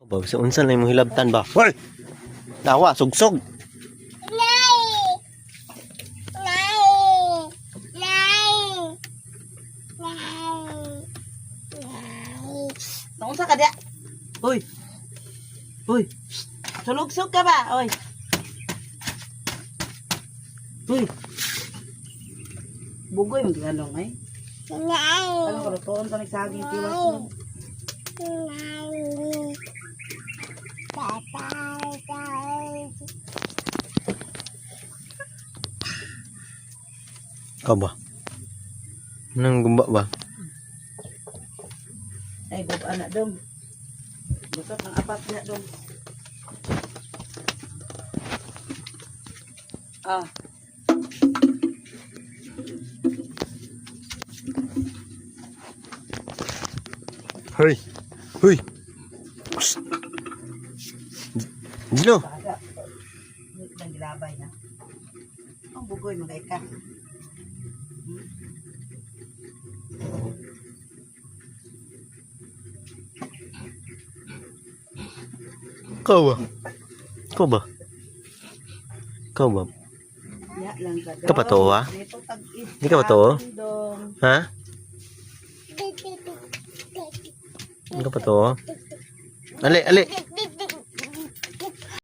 Ba, sa unsa na imong hilabtan ba? Hoy! Nawa, sugsog. Naunsa ka dia? Uy. Uy. Sulugsog ka ba? Uy. Uy. Bugoy mo ganong ay. Ano ko toon ta nagsaging tiwas mo. Ikaw ba? Nang gumba ba? Ay gub anak dong. Busok ang apat niya dong. Ah. Hoy! Hoy! Psst! Dino! Baga. Nang gilabay na. Ang bugoy magay ka. Ikaw ba? Ikaw ba? Ikaw ba? Ya lang ka. Ikaw pa to, ha? Dito tag-is. Hindi ka ba to? Dong. Ha? Ikaw pa to? Ali, ali!